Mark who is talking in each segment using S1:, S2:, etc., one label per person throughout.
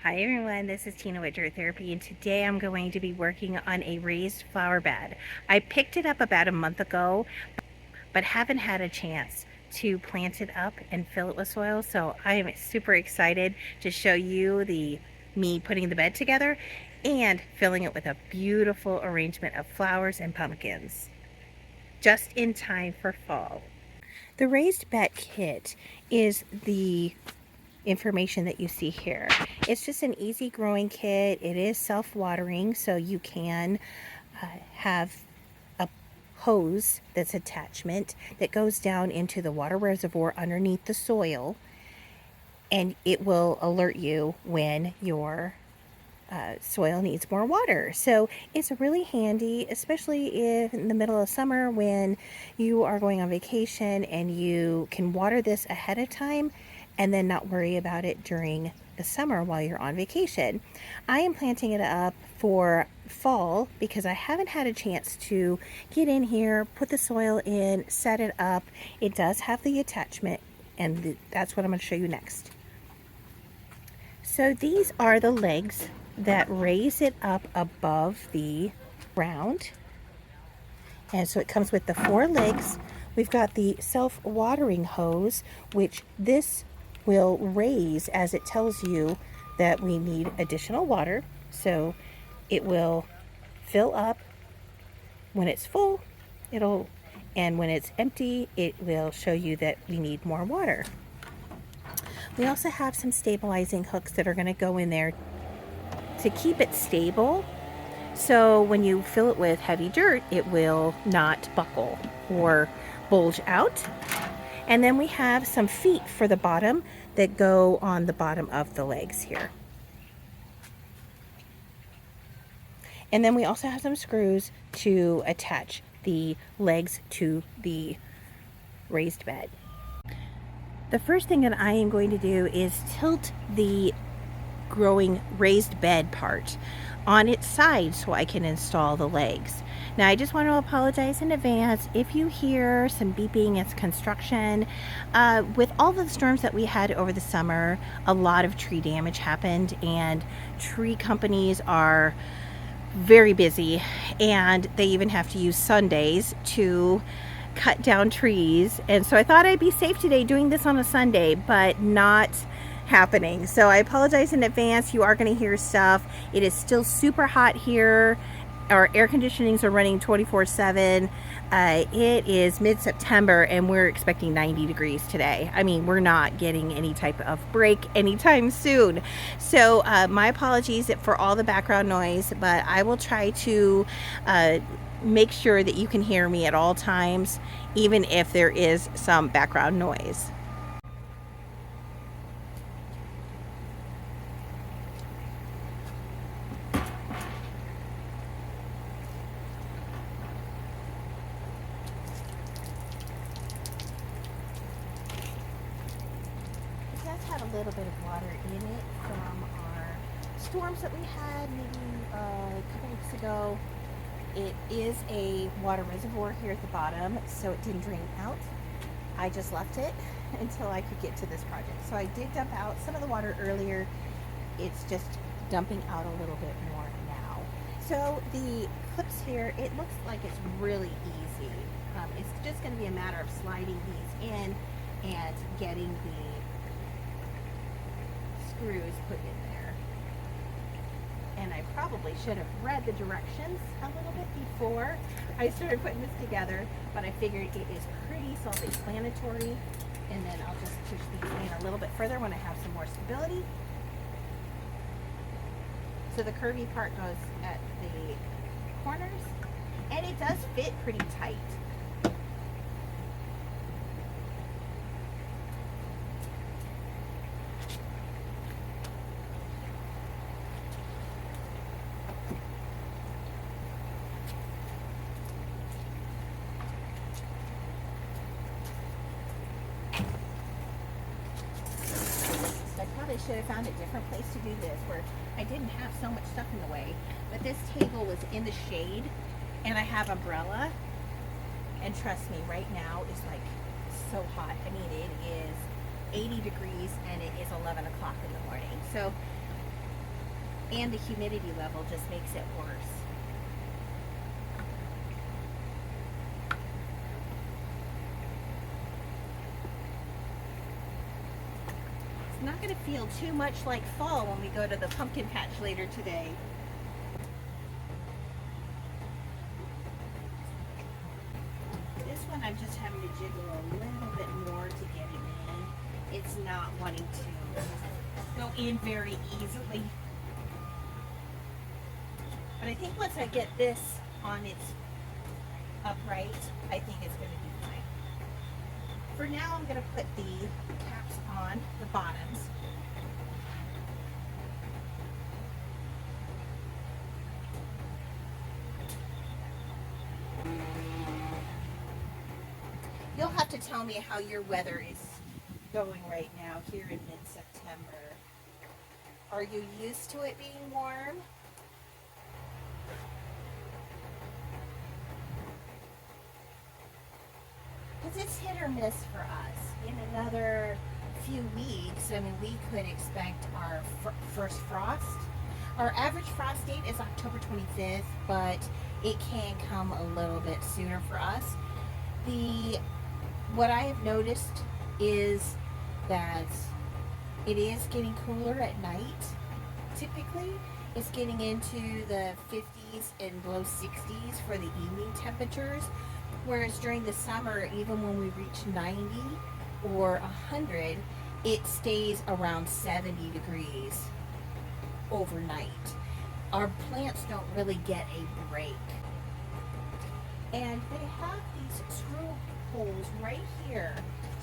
S1: Hi everyone, this is Tina with Dirt Therapy, and today I'm going to be working on a raised flower bed. I picked it up about a month ago, but haven't had a chance to plant it up and fill it with soil, so I am super excited to show you me putting the bed together and filling it with a beautiful arrangement of flowers and pumpkins, just in time for fall. The raised bed kit is the information that you see here. It's just an easy growing kit. It is self-watering, so you can have a hose that's attachment that goes down into the water reservoir underneath the soil, and it will alert you when your soil needs more water. So it's really handy, especially if in the middle of summer when you are going on vacation, and you can water this ahead of time and then not worry about it during the summer while you're on vacation. I am planting it up for fall because I haven't had a chance to get in here, put the soil in, set it up. It does have the attachment, and that's what I'm going to show you next. So these are the legs that raise it up above the ground. And so it comes with the 4 legs. We've got the self-watering hose, which this will raise as it tells you that we need additional water. So it will fill up when it's full, and when it's empty, it will show you that we need more water. We also have some stabilizing hooks that are going to go in there to keep it stable, so when you fill it with heavy dirt, it will not buckle or bulge out. And then we have some feet for the bottom that go on the bottom of the legs here. And then we also have some screws to attach the legs to the raised bed. The first thing that I am going to do is tilt the growing raised bed part on its side so I can install the legs. Now I just want to apologize in advance if you hear some beeping. It's construction. With all the storms that we had over the summer, a lot of tree damage happened, and tree companies are very busy, and they even have to use Sundays to cut down trees. And so I thought I'd be safe today doing this on a Sunday, but not happening. So I apologize in advance. You are going to hear stuff. It is still super hot here. Our air conditionings are running 24/7. It is mid-September and we're expecting 90 degrees today. I mean, we're not getting any type of break anytime soon. So my apologies for all the background noise, but I will try to make sure that you can hear me at all times, even if there is some background noise. Had a little bit of water in it from our storms that we had maybe a couple weeks ago. It is a water reservoir here at the bottom, so it didn't drain out. I just left it until I could get to this project. So I did dump out some of the water earlier. It's just dumping out a little bit more now. So the clips here, it looks like it's really easy. It's just going to be a matter of sliding these in and getting the screws put in there. And I probably should have read the directions a little bit before I started putting this together, but I figured it is pretty self-explanatory, and then I'll just push these in a little bit further when I have some more stability. So the curvy part goes at the corners, and it does fit pretty tight. I should have found a different place to do this where I didn't have so much stuff in the way, but this table was in the shade and I have umbrella, and trust me, right now is like so hot. I mean, it is 80 degrees and it is 11 o'clock in the morning. So And the humidity level just makes it worse. It's not going to feel too much like fall when we go to the pumpkin patch later today. This one I'm just having to jiggle a little bit more to get it in. It's not wanting to go in very easily. But I think once I get this on its upright, I think it's going to be fine. For now, I'm going to put the caps on the bottoms. You'll have to tell me how your weather is going right now here in mid-September. Are you used to it being warm? Because it's hit or miss for us. In another few weeks, I mean, we could expect our first frost. Our average frost date is October 25th, but it can come a little bit sooner for us. What I have noticed is that it is getting cooler at night. Typically, it's getting into the 50s and low 60s for the evening temperatures. Whereas during the summer, even when we reach 90 or 100, it stays around 70 degrees overnight. Our plants don't really get a break. And they have these screw holes right here.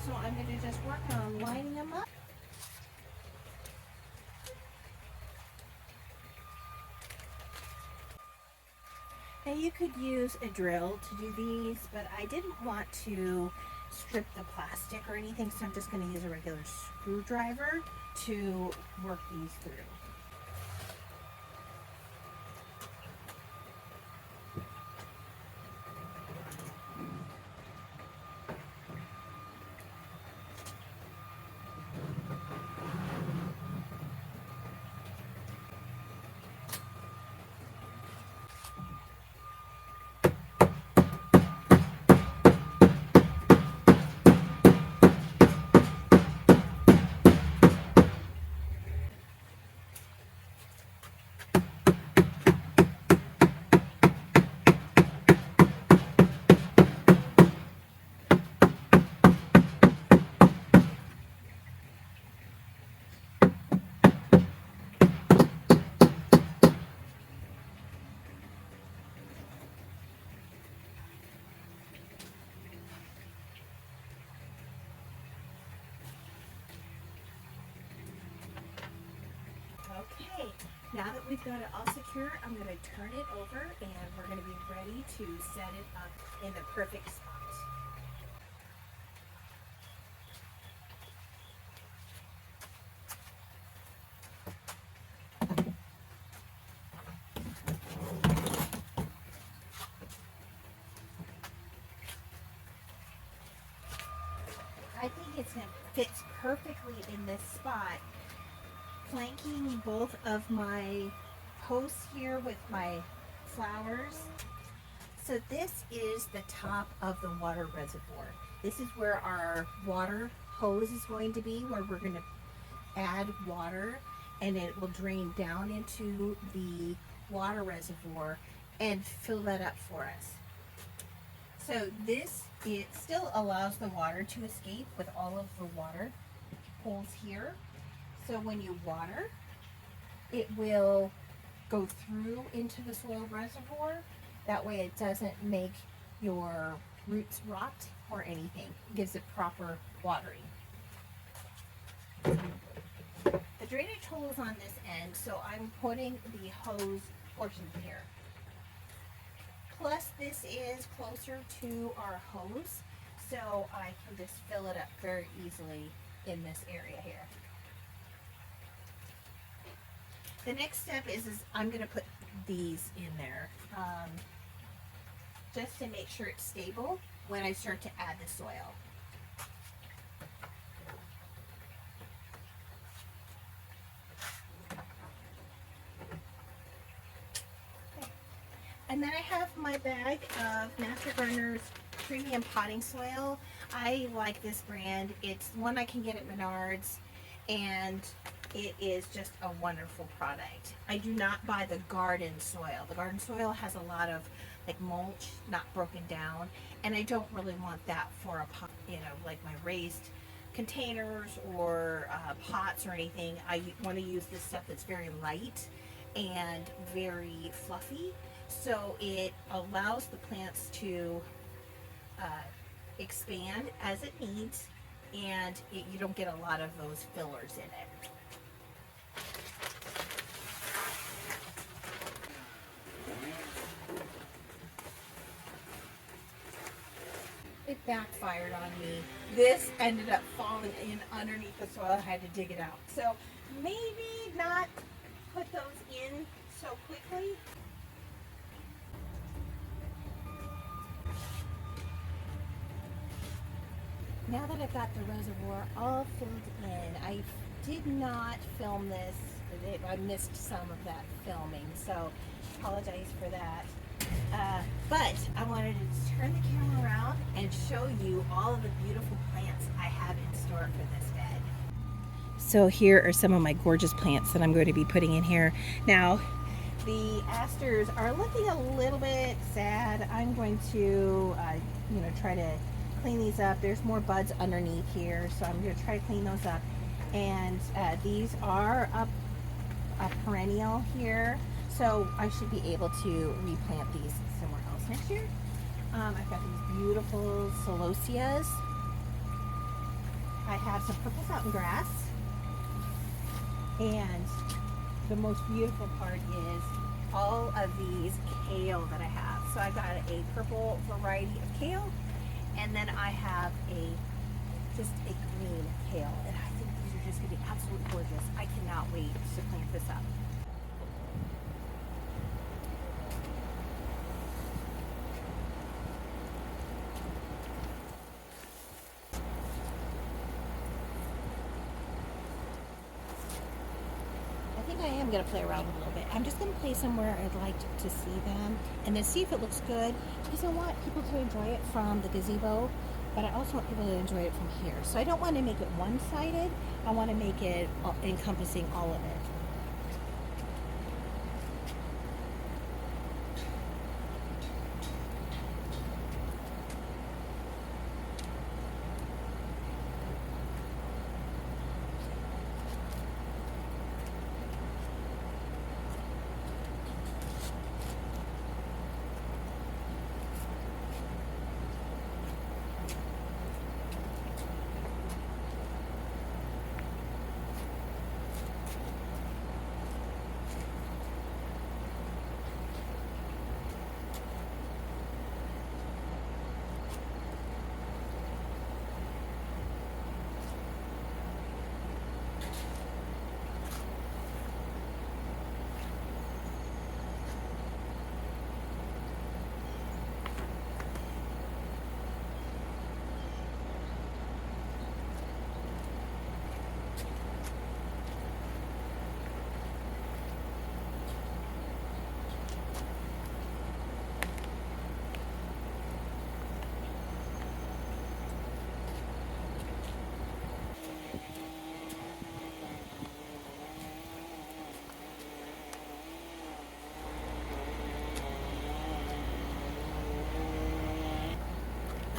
S1: So I'm going to just work on lining them up. Now you could use a drill to do these, but I didn't want to strip the plastic or anything, so I'm just going to use a regular screwdriver to work these through. Okay, now that we've got it all secure, I'm going to turn it over and we're going to be ready to set it up in the perfect spot. I think it fits perfectly in this spot, flanking both of my posts here with my flowers. So this is the top of the water reservoir. This is where our water hose is going to be, where we're going to add water and it will drain down into the water reservoir and fill that up for us. So it still allows the water to escape with all of the water holes here. So when you water, it will go through into the soil reservoir. That way it doesn't make your roots rot or anything. It gives it proper watering. The drainage hole is on this end, so I'm putting the hose portion here. Plus this is closer to our hose, so I can just fill it up very easily in this area here. The next step is I'm going to put these in there just to make sure it's stable when I start to add the soil. And then I have my bag of Master Gardener's premium potting soil. I like this brand. It's one I can get at Menards, and it is just a wonderful product. I do not buy the garden soil. The garden soil has a lot of like mulch, not broken down, and I don't really want that for a pot, you know, like my raised containers or pots or anything. I want to use this stuff that's very light and very fluffy, so it allows the plants to uh, expand as it needs, and you don't get a lot of those fillers in it. It backfired on me. This ended up falling in underneath the soil. I had to dig it out. So maybe not put those in so quickly. Now that I've got the reservoir all filled in, I did not film this. I missed some of that filming, so apologize for that. But I wanted to turn the camera around and show you all of the beautiful plants I have in store for this bed. So here are some of my gorgeous plants that I'm going to be putting in here. Now, the asters are looking a little bit sad. I'm going to, try to clean these up. There's more buds underneath here, so I'm going to try to clean those up. And these are a perennial here, so I should be able to replant these somewhere else next year. I've got these beautiful Celosias. I have some purple fountain grass, and the most beautiful part is all of these kale that I have. So I've got a purple variety of kale, and then I have just a green kale, and I think these are just going to be absolutely gorgeous. I cannot wait to plant this up. I think I am going to play around a little bit. I'm just going to play somewhere I'd like to see them, and then see if it looks good, because I want people to enjoy it from the gazebo, but I also want people to enjoy it from here. So I don't want to make it one-sided. I want to make it encompassing all of it.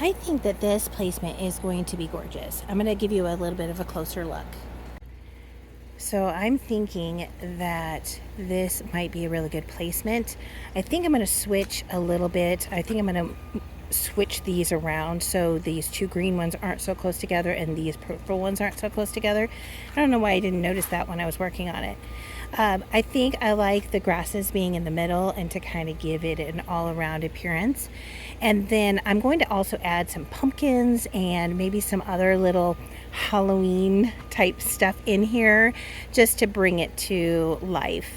S1: I think that this placement is going to be gorgeous. I'm going to give you a little bit of a closer look. So I'm thinking that this might be a really good placement. I think I'm going to switch a little bit. I think I'm going to switch these around so these two green ones aren't so close together and these purple ones aren't so close together. I don't know why I didn't notice that when I was working on it. I think I like the grasses being in the middle and to kind of give it an all-around appearance. And then I'm going to also add some pumpkins and maybe some other little Halloween type stuff in here just to bring it to life.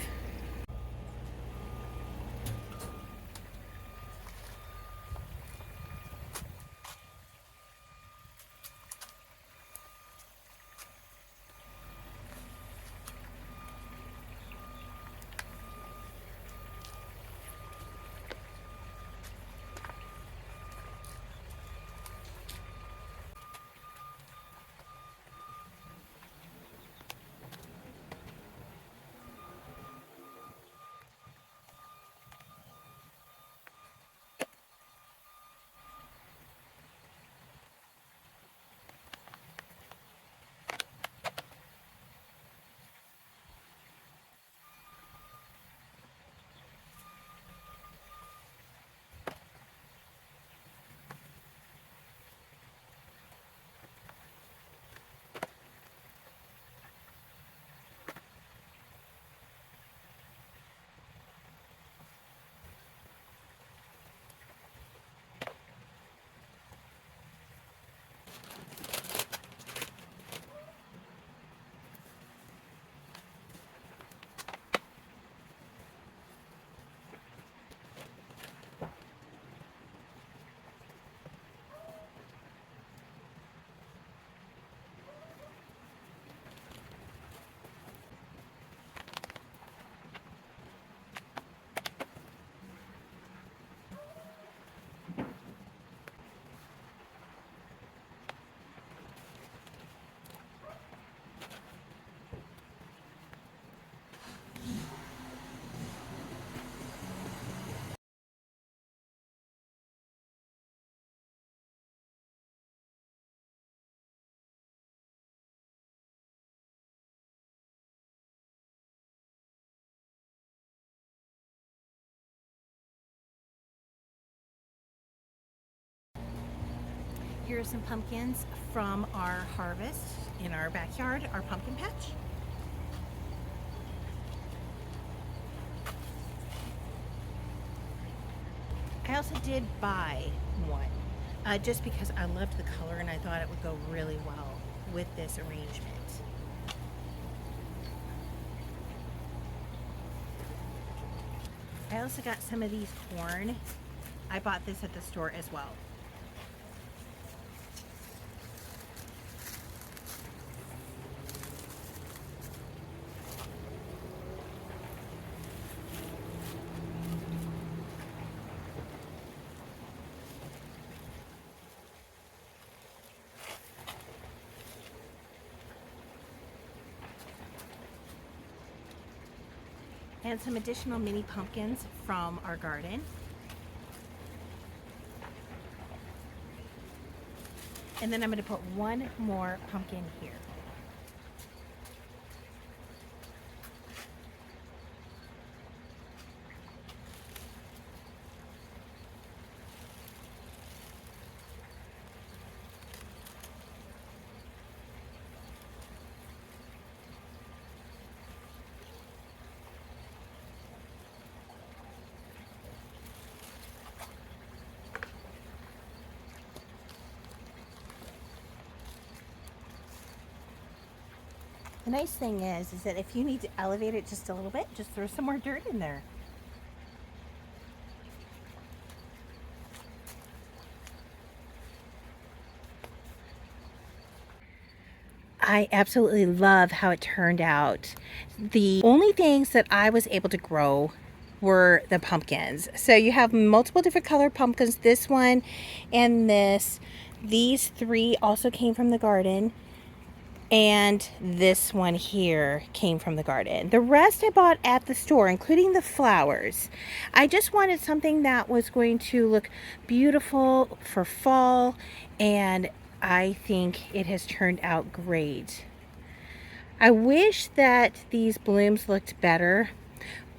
S1: Here are some pumpkins from our harvest in our backyard, our pumpkin patch. I also did buy one just because I loved the color and I thought it would go really well with this arrangement. I also got some of these corn. I bought this at the store as well. And some additional mini pumpkins from our garden. And then I'm going to put one more pumpkin here. The nice thing is that if you need to elevate it just a little bit, just throw some more dirt in there. I absolutely love how it turned out. The only things that I was able to grow were the pumpkins. So you have multiple different colored pumpkins, this one and this. These three also came from the garden. And this one here came from the garden. The rest I bought at the store, including the flowers. I just wanted something that was going to look beautiful for fall, and I think it has turned out great. I wish that these blooms looked better,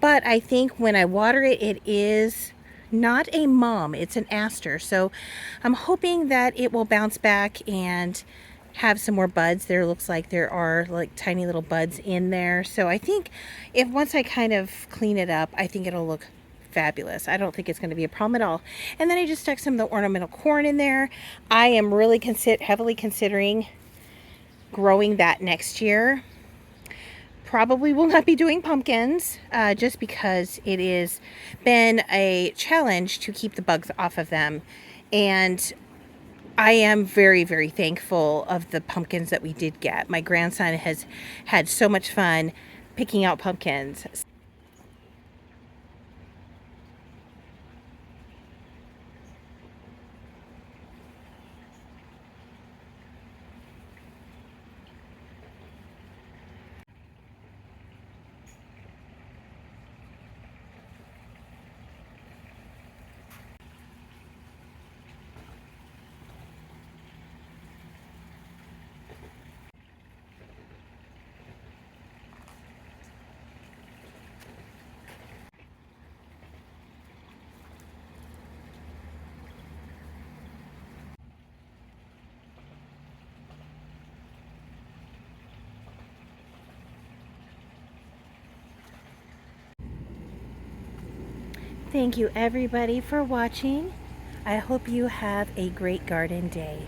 S1: but I think when I water it, it is not a mum, it's an aster. So I'm hoping that it will bounce back and have some more buds. There looks like there are like tiny little buds in there. So I think if once I kind of clean it up, I think it'll look fabulous. I don't think it's going to be a problem at all. And then I just stuck some of the ornamental corn in there. I am really heavily considering growing that next year. Probably will not be doing pumpkins just because it has been a challenge to keep the bugs off of them. And I am very, very thankful of the pumpkins that we did get. My grandson has had so much fun picking out pumpkins. Thank you everybody for watching. I hope you have a great garden day.